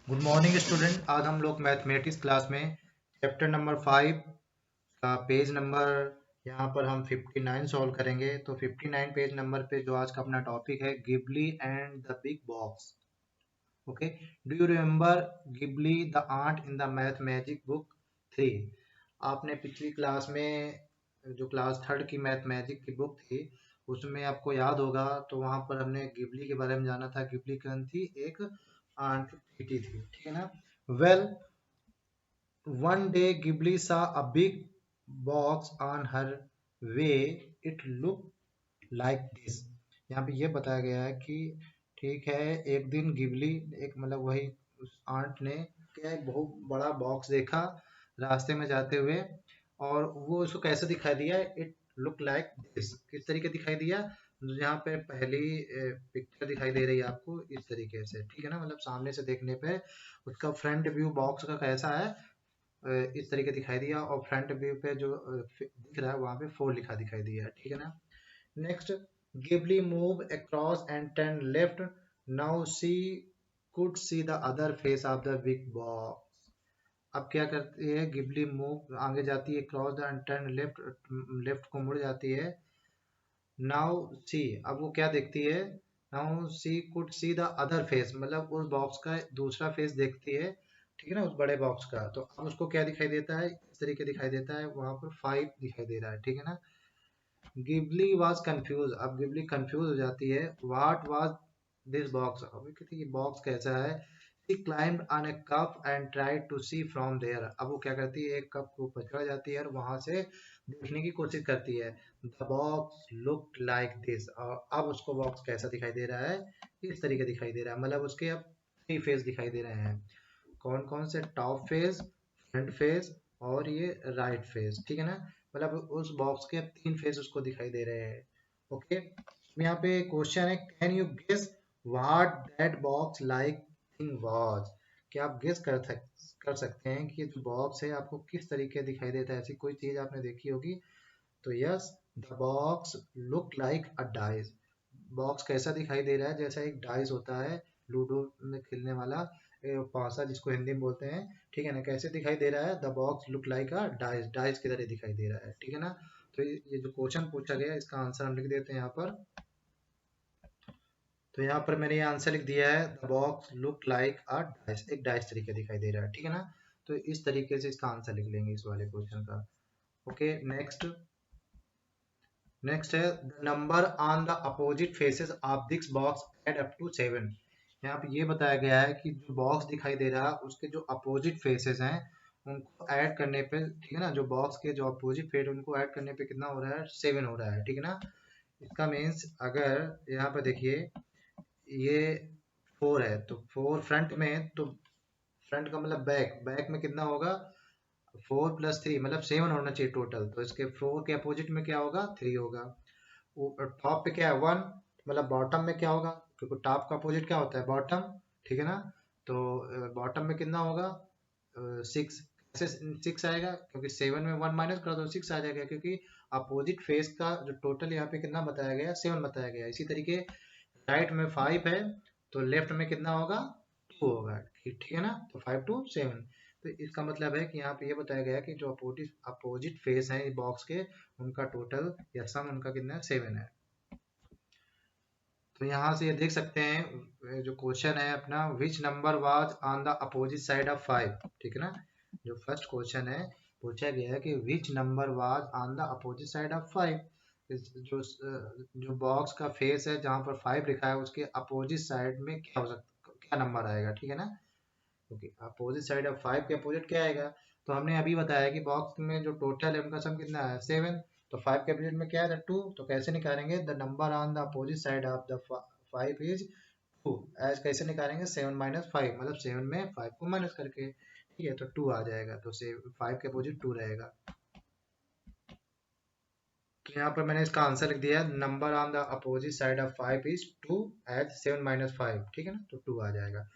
Good morning student. आज हम लोग मैथमेटिक्स क्लास में चैप्टर नंबर 5 का पेज नंबर यहाँ पर हम 59 सॉल्व करेंगे। तो 59 पेज नंबर पे जो आज का अपना टॉपिक है Gibbly and the big box. Okay, do you remember Gibbly the ant in the math magic book 3? आपने पिछली क्लास में जो क्लास थर्ड की मैथ मैजिक की बुक थी उसमें आपको याद होगा, तो वहां पर हमने गिबली के बारे में जाना था। गिबली कौन थी? एक आंट थी, ठीक है ना। Well, one day Ghibli saw a big box on her way. It looked like this. यहाँ पे ये बताया गया है कि ठीक है, एक दिन गिबली एक मतलब वही उस आंट ने क्या एक बहुत बड़ा बॉक्स देखा रास्ते में जाते हुए, और वो उसको कैसे दिखाई दिया? It look like this. किस तरीके दिखाई दिया? यहाँ पे पहली पिक्चर दिखाई दे रही है आपको इस तरीके से, ठीक है ना। मतलब सामने से देखने पे उसका फ्रंट व्यू बॉक्स का कैसा है, इस तरीके दिखाई दिया, और फ्रंट व्यू पे जो दिख रहा है वहां पे 4 लिखा दिखाई दिया, ठीक है ना। Next, Ghibli move across and turn left. Now see could see the other face of the big box. अब क्या करती है गिबली? मूव आगे जाती है, cross the end turn left, left को मुड़ जाती है। नाउ सी, अब वो क्या देखती है? Now see could see the other face, मतलब उस बॉक्स का दूसरा फेस देखती है, ठीक है ना, उस बड़े बॉक्स का। तो अब उसको क्या दिखाई देता है? इस तरीके दिखाई देता है, वहां पर 5 दिखाई दे रहा है, ठीक है ना। गिबली वाज कंफ्यूज, अब गिबली कंफ्यूज हो जाती है। What was this box? अब ये कहती है बॉक्स कैसा है। She climbed on a cup and tried to see from there. अब वो क्या करती है? एक कप के ऊपर चढ़ जाती है और वहां से देखने की कोशिश करती है। The box looked like this, और अब उसको बॉक्स कैसा दिखाई दे रहा है? इस तरीके दिखाई दे रहा है। मतलब उसके अब 3 फेस दिखाई दे रहे हैं। कौन कौन से? टॉप फेस, फ्रंट फेस और ये राइट फेस, ठीक है ना। मतलब उस बॉक्स के 3 फेस उसको दिखाई दे रहे हैं। ओके, यहाँ पे क्वेश्चन है, can you guess what that box like thing was? क्या आप गेस कर सकते हैं कि ये जो बॉक्स है आपको किस तरीके दिखाई देता है? ऐसी कोई चीज आपने देखी होगी। तो yes, the box look like a dice. Box कैसा दिखाई दे रहा है? जैसा एक डाइस होता है लूडो में खेलने वाला, पासा जिसको हिंदी में बोलते हैं, ठीक है ना। कैसे दिखाई दे रहा है? The box look like a dice, dice की तरह दिखाई दे रहा है, ठीक है ना। तो ये जो क्वेश्चन पूछा गया है इसका आंसर हम लिख देते हैं यहाँ पर। तो यहाँ पर मैंने ये आंसर लिख दिया है, the box look like a dice, एक डाइस तरीके दिखाई दे रहा है, ठीक है ना। तो इस तरीके से इसका आंसर लिख लेंगे इस वाले क्वेश्चन का। Okay, next. नेक्स्ट है, the number on the opposite faces of this box add up to 7। यहाँ पे ये बताया गया है कि जो बॉक्स दिखाई दे रहा है उसके जो अपोजिट फेसेस हैं उनको ऐड करने पे, ठीक है ना, जो बॉक्स के जो अपोजिट फेस उनको ऐड करने पे कितना हो रहा है? 7 हो रहा है, ठीक है ना। इसका मीन्स अगर यहाँ पे देखिए ये 4 है तो 4 फ्रंट में है, तो फ्रंट का मतलब बैक, बैक में कितना होगा? 4 + 3 मतलब 7 होना चाहिए टोटल। तो इसके 4 के अपोजिट में क्या होगा? 3 होगा। टॉप पे क्या है? 1, मतलब बॉटम में क्या होगा? क्योंकि टॉप का अपोजिट क्या होता है? बॉटम, ठीक है ना। तो बॉटम में कितना होगा? 6। कैसे 6 आएगा? क्योंकि 7 में 1 माइनस कर दो 6 आ जाएगा, क्योंकि अपोजिट फेस का जो टोटल यहाँ पे कितना बताया गया? 7 बताया गया। इसी तरीके राइट में 5 है तो लेफ्ट में कितना होगा? 2 होगा, ठीक है ना। तो 5 to 7। तो इसका मतलब है कि यहाँ पे ये बताया गया है कि जो अपोजिट अपोजिट फेस है बॉक्स के, उनका टोटल या सम उनका कितना है? 7 है। तो यहाँ से ये देख सकते हैं जो क्वेश्चन है अपना, which number was on the opposite side of 5, ठीक है ना। जो फर्स्ट क्वेश्चन है पूछा गया है कि which number was on the opposite side of 5। जो जो बॉक्स का फेस है जहाँ पर 5 लिखा है उसके अपोजिट साइड में क्या हो सकता, क्या नंबर आएगा, ठीक है ना। क्योंकि अपोजिट साइड ऑफ 5 के अपोजिट क्या आएगा? तो हमने अभी बताया कि बॉक्स में जो टोटल है उनका सम कितना है? 7। तो 5 के अपोजिट में क्या है? 2। तो कैसे निकालेंगे? The number on the opposite side of the 5 is 2। As कैसे निकालेंगे? 7 - 5, मतलब 7 में 5 को माइनस करके, ठीक है। तो 2 आ जाएगा, तो से 5 के अपोजिट 2 रहेगा। तो यहाँ पर मैंने इसका आंसर लिख दिया, number on the opposite side of 5 is 2 as 7 - 5, ठीक है ना। तो 2 आ जाएगा।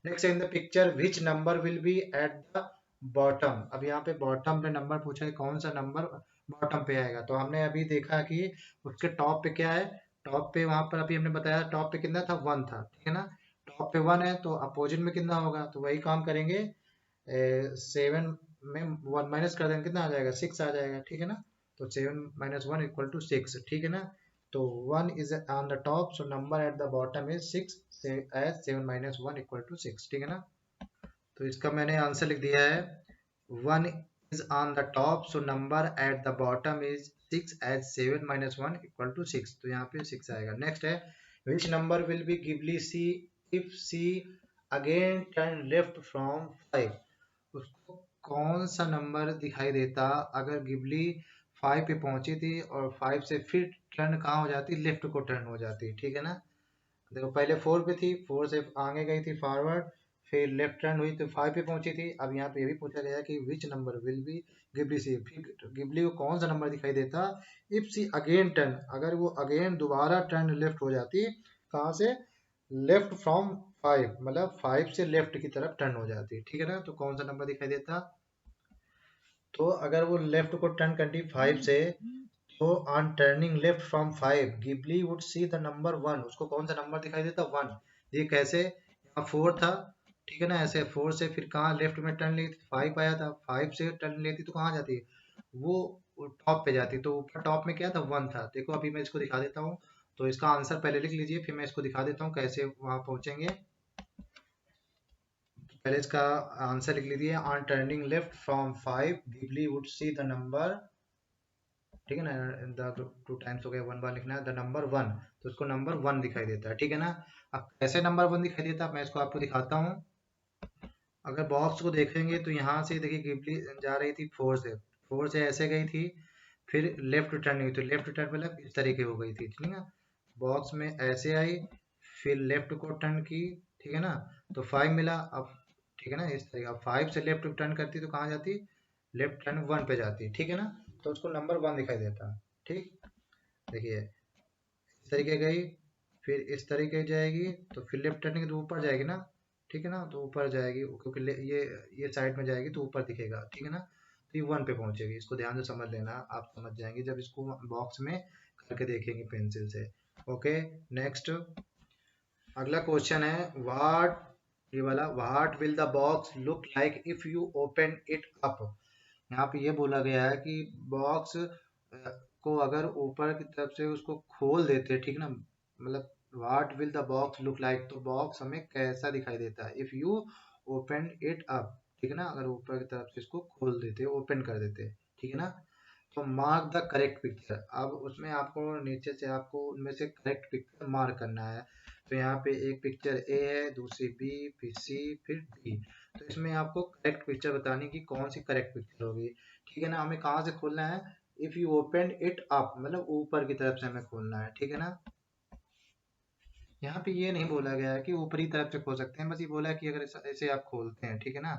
Next in the picture which number will B eight the bottom. अब यहाँ पे बॉटम पे नंबर पूछा है, कौन सा नंबर बॉटम पे आएगा? तो हमने अभी देखा कि उसके टॉप पे क्या है? टॉप पे वहां पर अभी हमने बताया टॉप पे कितना था? 1 था, ठीक है ना। टॉप पे 1 है तो अपोजिट में कितना होगा, तो वही काम करेंगे। 7 में 1 माइनस कर देंगे, कितना आ जाएगा, 6 आ जाएगा, ठीक है ना। तो 7 माइनस 1 इक्वल टू 6, ठीक है ना। तो 1 is on the top, so number at the bottom is 6 as 7 minus 1 equal to 6, ठीक है ना। तो इसका मैंने आंसर लिख दिया है, 1 is on the top, so number at the bottom is 6 as 7 minus 1 equal to 6, तो यहाँ पे 6 आएगा। नेक्स्ट है, which number will be Ghibli C if C again turn left from 5, उसको कौन सा नंबर दिखाई देता अगर गिबली 5 पे पहुंची थी और 5 से फिर टर्न कहाँ हो जाती, लेफ्ट को टर्न हो जाती, ठीक है ना। देखो पहले 4 पे थी, 4 से आगे गई थी फॉरवर्ड, फिर लेफ्ट टर्न हुई तो 5 पे पहुंची थी। अब यहाँ पे ये भी पूछा गया कि विच नंबर विल बी गिबली सी, फिर गिबली को कौन सा नंबर दिखाई देता इफ सी अगेन टर्न, अगर वो अगेन दोबारा टर्न लेफ्ट हो जाती, कहाँ से, लेफ्ट फ्रॉम 5, मतलब 5 से लेफ्ट की तरफ टर्न हो जाती, ठीक है ना। तो कौन सा नंबर दिखाई देता, तो अगर वो लेफ्ट को टर्न करती 5 से, तो on turning left from 5 Ghibli would see the number 1, उसको कौन सा नंबर दिखाई देता, 1। ये कैसे, यहाँ 4 था, ठीक है ना, ऐसे 4 से फिर कहाँ लेफ्ट में टर्न लेती, 5 आया था, 5 से टर्न लेती तो कहाँ जाती, वो टॉप पे जाती, तो ऊपर टॉप में क्या था, 1 था। देखो अभी मैं इसको दिखा देता हूँ, तो इसका आंसर पहले लिख लीजिए, फिर मैं इसको दिखा देता हूँ कैसे वहां पहुंचेंगे। पहले इसका आंसर लिख लीजिए, on turning left from 5 Ghibli would see the number, ठीक है ना, द 2 टाइम्स हो गया, 1 बार लिखना है, द नंबर 1, तो उसको नंबर 1 दिखाई देता है, ठीक है ना। अब कैसे नंबर 1 दिखाई देता है मैं इसको आपको दिखाता हूँ। अगर बॉक्स को देखेंगे तो यहाँ से देखिए गिबली जा रही थी 4 से, 4 से ऐसे गई थी, फिर लेफ्ट टर्न हुई, तो लेफ्ट टर्न मतलब इस तरीके हो गई थी, ठीक है ना। बॉक्स में ऐसे आई, फिर लेफ्ट को टर्न की, ठीक है ना, तो 5 मिला। अब ठीक है ना, इस तरीके, अब 5 से लेफ्ट टर्न करती तो कहाँ जाती, लेफ्ट टर्न 1 पे जाती, ठीक है ना। तो उसको नंबर 1 दिखाई देता, ठीक। देखिए इस तरीके गई, फिर इस तरीके जाएगी, तो फिर लेफ्ट टर्निंग तो ऊपर जाएगी ना, ठीक है ना, तो ऊपर जाएगी क्योंकि ये साइड में जाएगी तो ऊपर दिखेगा, ठीक है ना। तो ये 1 पे पहुंचेगी, इसको ध्यान से समझ लेना, आप समझ जाएंगे जब इसको बॉक्स में करके देखेंगे पेंसिल से। ओके, नेक्स्ट अगला क्वेश्चन है, व्हाट, ये वाला, what will the box look like if you open it up. यहाँ पे ये बोला गया है कि बॉक्स को अगर ऊपर की तरफ से उसको खोल देते, ठीक ना, मतलब what will the box look like, तो बॉक्स हमें कैसा दिखाई देता है if you open it up, ठीक है ना, अगर ऊपर की तरफ से इसको खोल देते, ओपन कर देते, ठीक है ना। तो मार्क द करेक्ट पिक्चर, अब उसमें आपको नीचे से आपको उनमें से करेक्ट पिक्चर मार्क करना है। तो यहाँ पे एक पिक्चर ए है, दूसरी बी, फिर सी, फिर डी। तो इसमें आपको करेक्ट पिक्चर बताने की कौन सी करेक्ट पिक्चर होगी, ठीक है ना। हमें कहाँ से खोलना है, if you open it up मतलब ऊपर की तरफ से हमें खोलना है, ठीक है ना। यहाँ पे ये नहीं बोला गया है कि ऊपरी तरफ से खोल सकते हैं, बस ये बोला है कि अगर ऐसे आप खोलते हैं, ठीक है ना,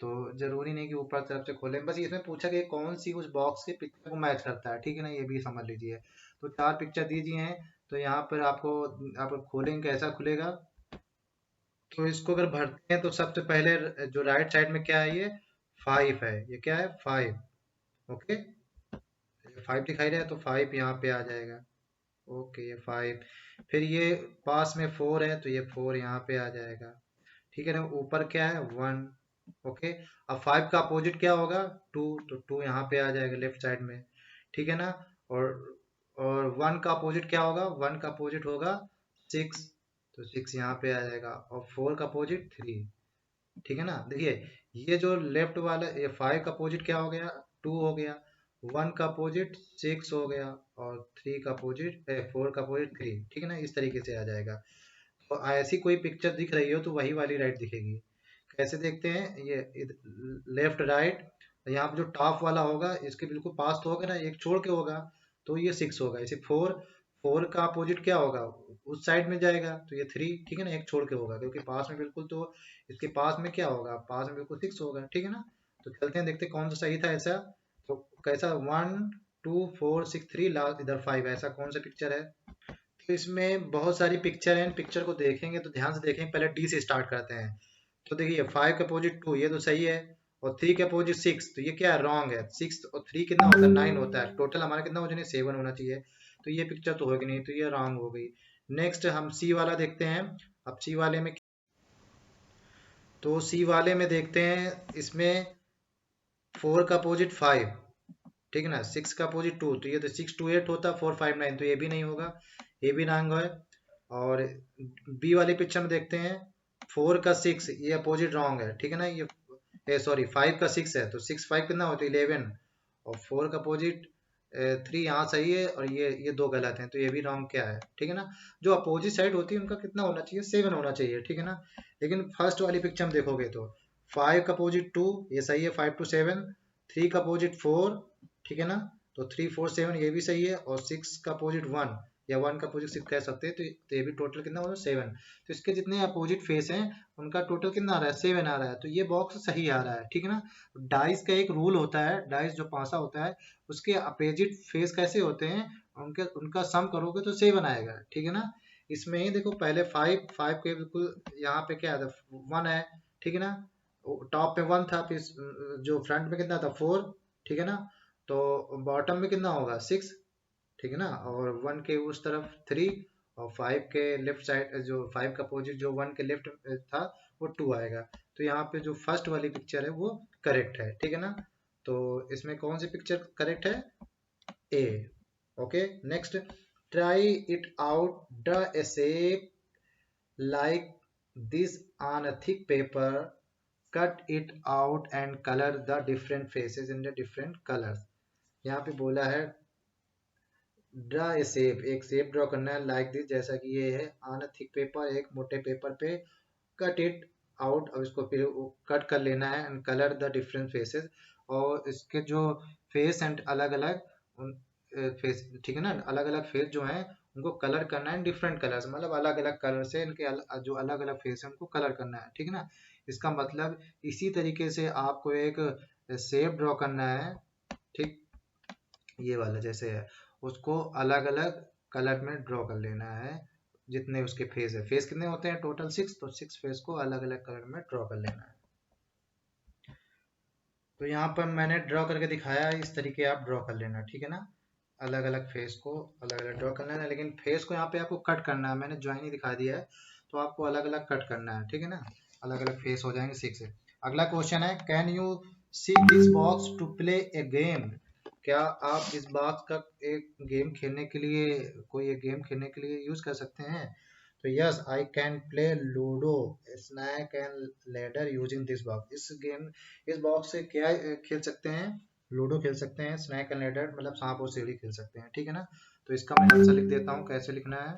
तो जरूरी नहीं कि ऊपर तरफ से खोलें, बस इसमें पूछा गया कौन सी उस बॉक्स के पिक्चर को मैच करता है, ठीक है ना, ये भी समझ लीजिए। तो 4 पिक्चर दीजिए हैं, तो यहाँ पर आपको, आप खोलेंगे कैसा खुलेगा, तो इसको अगर भरते हैं तो सबसे पहले जो राइट साइड में क्या है, ये 5 है, ये क्या है 5, ओके, 5 दिखाई रहा है तो 5 यहाँ पे आ जाएगा, ओके, ये 5। फिर ये पास में 4 है तो ये 4 यहाँ पे आ जाएगा, ठीक है ना। ऊपर क्या है 1, ओके। अब 5 का अपोजिट क्या होगा 2, तो 2 यहाँ पे आ जाएगा लेफ्ट साइड में, ठीक है ना। और और 1 का अपोजिट क्या होगा, 1 का अपोजिट होगा 6, तो 6 यहाँ पे आ जाएगा। और 4 का अपोजिट 3, ठीक है ना। देखिए ये जो लेफ्ट वाला, ये 5 का अपोजिट क्या हो गया, 2 हो गया, 1 का अपोजिट 6 हो गया, और 3 का अपोजिट 4 का अपोजिट 3, ठीक है ना, इस तरीके से आ जाएगा। तो ऐसी कोई पिक्चर दिख रही हो तो वही वाली राइट दिखेगी। कैसे देखते हैं, ये लेफ्ट राइट, यहाँ पे जो टॉप वाला होगा इसके बिल्कुल पास तो होगा ना, एक छोड़ के होगा, तो ये 6 होगा। इसे 4, 4 का अपोजिट क्या होगा, उस साइड में जाएगा, तो ये 3, ठीक है ना, एक छोड़ के होगा क्योंकि पास में बिल्कुल, तो इसके पास में क्या होगा, पास में बिल्कुल 6 होगा, ठीक है ना। तो चलते हैं देखते हैं कौन सा सही था ऐसा। तो कैसा 1 2 4 6 3 लास्ट इधर 5, ऐसा कौन सा पिक्चर है। तो इसमें बहुत सारी पिक्चर हैं, पिक्चर को देखेंगे तो ध्यान से देखेंगे, पहले डी से स्टार्ट करते हैं। तो देखिए 5 के अपोजिट 2, ये तो सही है, और 3 के अपोजिट 6, तो ये क्या है, रॉन्ग है। 6 और 3 कितना होता है, 9 होता है, टोटल हमारा कितना हो जाए 7 होना चाहिए, तो ये पिक्चर तो होगी नहीं, तो ये रॉन्ग हो गई। नेक्स्ट हम सी वाला देखते हैं। अब सी वाले में, तो सी वाले में देखते हैं, इसमें 4 का अपोजिट 5, ठीक है ना, 6 का अपोजिट 2, तो ये तो 6 2 8 होता, 4 5 9, तो ये भी नहीं होगा, ये भी रॉन्ग है। और बी वाली पिक्चर में देखते हैं 4 का 6, ये अपोजिट रॉन्ग है, ठीक है ना, ये सॉरी 5 का 6 है, तो 6 5 कितना होता है 11, और 4 का अपोजिट 3 यहाँ सही है, और ये दो गलत हैं, तो ये भी रॉन्ग क्या है, ठीक है ना। जो अपोजिट साइड होती है उनका कितना होना चाहिए, 7 होना चाहिए, ठीक है ना। लेकिन फर्स्ट वाली पिक्चर में देखोगे तो 5 का अपोजिट 2, ये सही है, 5 2 7, 3 का अपोजिट 4, ठीक है ना, तो 3 4 7 ये भी सही है, और 6 का अपोजिट 1 या 1 का अपोजिट 6 कह सकते हैं, तो ये भी टोटल कितना होगा 7। तो इसके जितने अपोजिट फेस हैं उनका टोटल कितना आ रहा है, 7 आ रहा है, तो ये बॉक्स सही आ रहा है, ठीक है ना। डाइस का एक रूल होता है, डाइस जो पासा होता है उसके अपोजिट फेस कैसे होते हैं, उनका सम करोगे तो 7 आएगा, ठीक है ना। इसमें ही देखो पहले 5 5 के बिल्कुल यहाँ पे क्या है, 1 है, ठीक है ना, टॉप पे 1 था, फिर जो फ्रंट में कितना था 4, ठीक है ना, तो बॉटम में कितना होगा 6, ठीक है ना, और 1 के उस तरफ 3, और 5 के लेफ्ट साइड, जो 5 का अपोजिट जो 1 के लेफ्ट था वो 2 आएगा। तो यहाँ पे जो फर्स्ट वाली पिक्चर है वो करेक्ट है, ठीक है ना। तो इसमें कौन सी पिक्चर करेक्ट है, A. Okay, next, try it out the shape like this on a thick paper, cut it out and color the different faces in the different colors। यहाँ पे बोला है ड्रा ए शेप, एक shape draw करना है like this, जैसा कि ये है, ऑन अ थिक पेपर, एक मोटे पेपर पे, कट इट आउट, अब इसको फिर कट कर लेना है, and colour the different phases, और इसके जो फेस एंड अलग अलग फेस, ठीक है ना, अलग अलग फेस जो हैं उनको कलर करना है डिफरेंट कलर्स, मतलब अलग अलग कलर से इनके जो अलग अलग फेस है उनको कलर करना है, ठीक है ना। इसका मतलब इसी तरीके से आपको एक शेप ड्रॉ करना है, ठीक, ये वाला जैसे है, उसको अलग अलग कलर में ड्रॉ कर लेना है, जितने उसके फेस है, फेस कितने होते हैं टोटल 6, तो 6 फेस को अलग अलग कलर में ड्रॉ कर लेना है। तो यहाँ पर मैंने ड्रॉ करके दिखाया, इस तरीके आप ड्रॉ कर लेना, ठीक है ना, अलग अलग फेस को अलग अलग ड्रॉ करना है, लेकिन फेस को यहाँ पे आपको कट करना है, मैंने ज्वाइन ही दिखा दिया है, तो आपको अलग अलग कट करना है, ठीक है ना, अलग अलग फेस हो जाएंगे 6 से। अगला क्वेश्चन है, can you see this box to play a game, क्या आप इस बॉक्स का एक गेम खेलने के लिए, कोई एक गेम खेलने के लिए यूज कर सकते हैं, तो yes I can play ludo snake and ladder using this box, इस बॉक्स से क्या खेल सकते हैं, लूडो खेल सकते हैं, स्नैक एंड लैडर मतलब सांप और सीढ़ी खेल सकते हैं, ठीक है ना। तो इसका मैं आंसर लिख देता हूँ, कैसे लिखना है,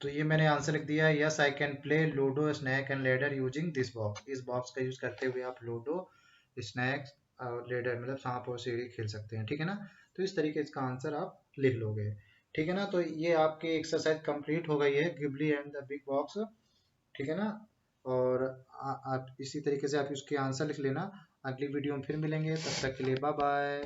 तो ये मैंने आंसर लिख दिया है, yes I can play ludo snake and ladder using this box, इस बॉक्स का यूज करते हुए आप लूडो स्नैक्स और लैडर मतलब सांप और सीढ़ी खेल सकते हैं, ठीक है ना। तो इस तरीके इसका आंसर आप लिख लोगे, ठीक है ना। तो ये आपकी एक्सरसाइज कंप्लीट हो गई है, Gibbly and the big box, ठीक है ना। और आप इसी तरीके से आप इसके आंसर लिख लेना। अगली वीडियो में फिर मिलेंगे, तब तक के लिए बाय बाय।